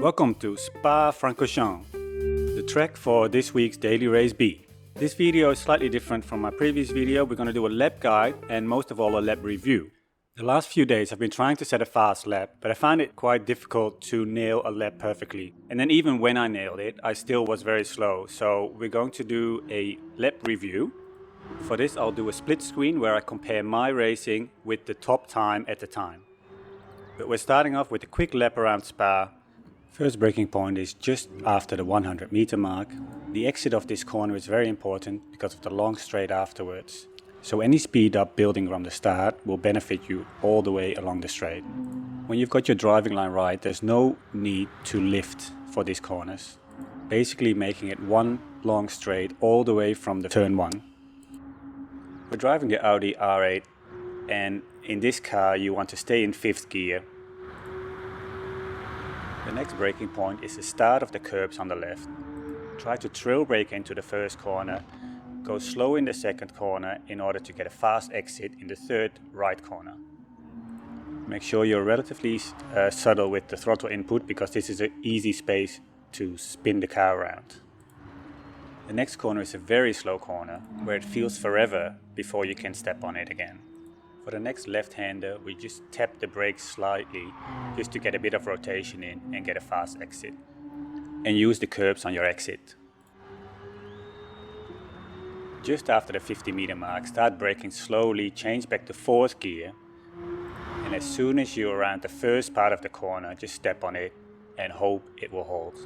Welcome to Spa-Francorchamps, the track for this week's daily race B. This video is slightly different from my previous video. We're going to do a lap guide and most of all a lap review. The last few days I've been trying to set a fast lap, but I found it quite difficult to nail a lap perfectly. And then even when I nailed it, I still was very slow. So we're going to do a lap review. For this I'll do a split screen where I compare my racing with the top time at the time. But we're starting off with a quick lap around Spa. First braking point is just after the 100 meter mark. The exit of this corner is very important because of the long straight afterwards. So any speed up building from the start will benefit you all the way along the straight. When you've got your driving line right, there's no need to lift for these corners. Basically making it one long straight all the way from the turn 1. We're driving the Audi R8 and in this car you want to stay in 5th gear. The next braking point is the start of the curbs on the left. Try to trail brake into the first corner, go slow in the second corner in order to get a fast exit in the third right corner. Make sure you're relatively subtle with the throttle input because this is an easy space to spin the car around. The next corner is a very slow corner where it feels forever before you can step on it again. For the next left-hander, we just tap the brakes slightly just to get a bit of rotation in and get a fast exit. And use the curbs on your exit. Just after the 50 meter mark, start braking slowly, change back to 4th gear. And as soon as you're around the first part of the corner, just step on it and hope it will hold.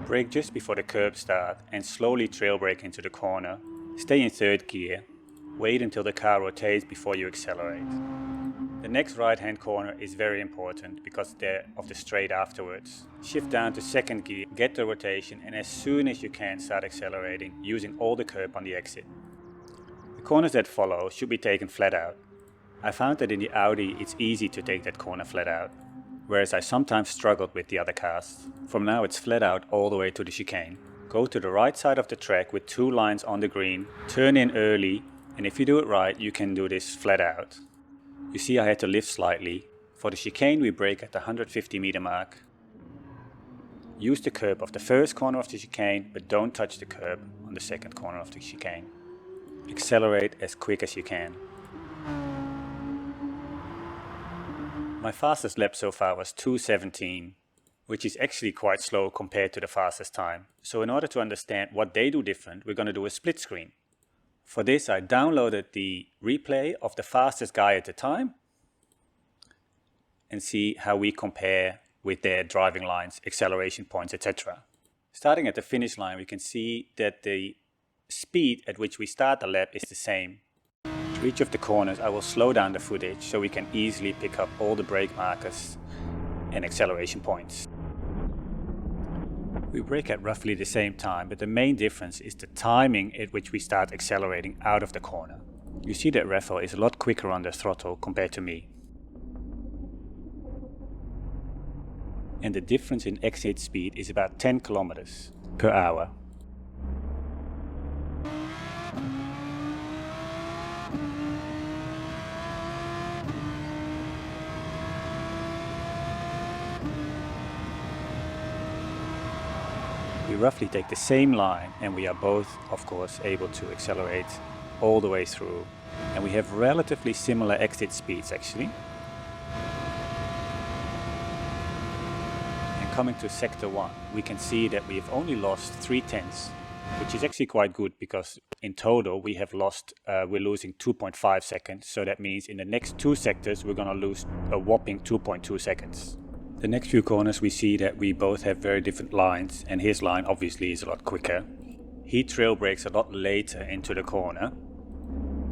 Brake just before the curb start and slowly trail brake into the corner. Stay in 3rd gear. Wait until the car rotates before you accelerate. The next right-hand corner is very important because of the straight afterwards. Shift down to 2nd gear, get the rotation, and as soon as you can start accelerating using all the curb on the exit. The corners that follow should be taken flat out. I found that in the Audi it's easy to take that corner flat out, whereas I sometimes struggled with the other cars. From now it's flat out all the way to the chicane. Go to the right side of the track with 2 lines on the green, turn in early, and if you do it right, you can do this flat out. You see I had to lift slightly. For the chicane we brake at the 150 meter mark. Use the curb of the first corner of the chicane, but don't touch the curb on the second corner of the chicane. Accelerate as quick as you can. My fastest lap so far was 2:17, which is actually quite slow compared to the fastest time. So in order to understand what they do different, we're going to do a split screen. For this I downloaded the replay of the fastest guy at the time and see how we compare with their driving lines, acceleration points, etc. Starting at the finish line we can see that the speed at which we start the lap is the same. To each of the corners I will slow down the footage so we can easily pick up all the brake markers and acceleration points. We brake at roughly the same time, but the main difference is the timing at which we start accelerating out of the corner. You see that Rafael is a lot quicker on the throttle compared to me. And the difference in exit speed is about 10 kilometers per hour. We roughly take the same line and we are both, of course, able to accelerate all the way through. And we have relatively similar exit speeds actually. And coming to sector 1, we can see that we have only lost 3/10, which is actually quite good because in total we have lost, we're losing 2.5 seconds. So that means in the next 2 sectors we're going to lose a whopping 2.2 seconds. The next few corners we see that we both have very different lines and his line obviously is a lot quicker. He trail brakes a lot later into the corner,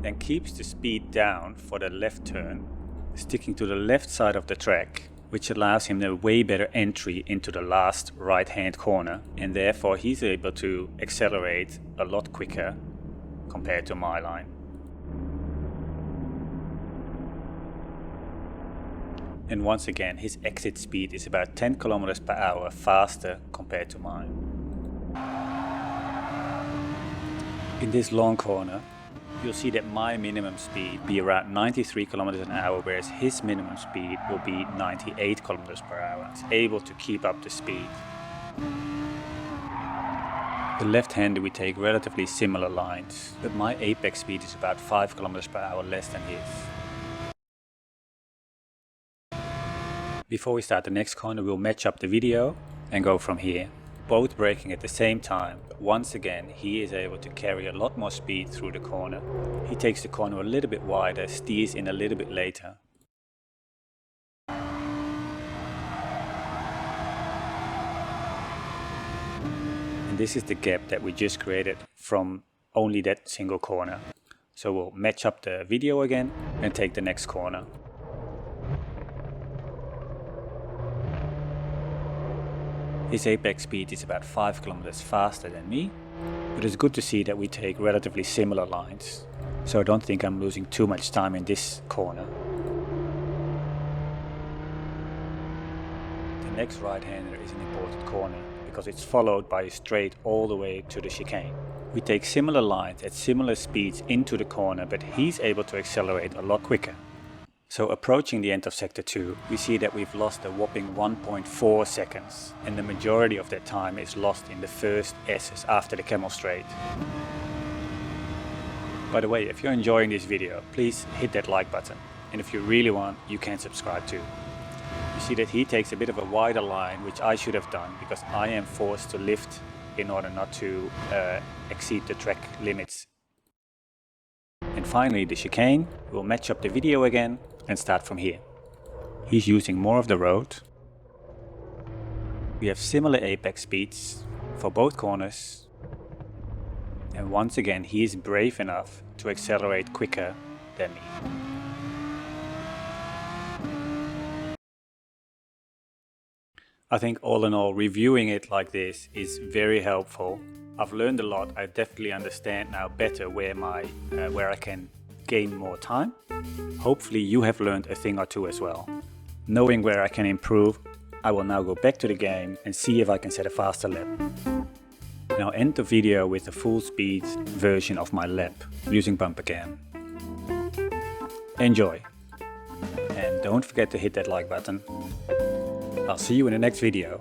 then keeps the speed down for the left turn, sticking to the left side of the track, which allows him a way better entry into the last right hand corner, and therefore he's able to accelerate a lot quicker compared to my line. And once again, his exit speed is about 10 kilometers per hour faster compared to mine. In this long corner, you'll see that my minimum speed will be around 93 kilometers an hour, whereas his minimum speed will be 98 kilometers per hour. It's able to keep up the speed. The left-hander we take relatively similar lines, but my apex speed is about 5 kilometers per hour less than his. Before we start the next corner, we'll match up the video and go from here. Both braking at the same time, but once again he is able to carry a lot more speed through the corner. He takes the corner a little bit wider, steers in a little bit later. And this is the gap that we just created from only that single corner. So we'll match up the video again and take the next corner. His apex speed is about 5 kilometers faster than me, but it's good to see that we take relatively similar lines, so I don't think I'm losing too much time in this corner. The next right-hander is an important corner, because it's followed by a straight all the way to the chicane. We take similar lines at similar speeds into the corner, but he's able to accelerate a lot quicker. So approaching the end of sector 2, we see that we've lost a whopping 1.4 seconds, and the majority of that time is lost in the first S's after the camel straight. By the way, if you're enjoying this video, please hit that like button, and if you really want, you can subscribe too. You see that he takes a bit of a wider line, which I should have done because I am forced to lift in order not to exceed the track limits. And finally the chicane, we'll match up the video again and start from here. He's using more of the road. We have similar apex speeds for both corners. And once again he is brave enough to accelerate quicker than me. I think all in all, reviewing it like this is very helpful. I've learned a lot. I definitely understand now better where I can gain more time. Hopefully you have learned a thing or two as well. Knowing where I can improve, I will now go back to the game and see if I can set a faster lap. And I'll end the video with the full speed version of my lap using bumper cam. Enjoy! And don't forget to hit that like button. I'll see you in the next video.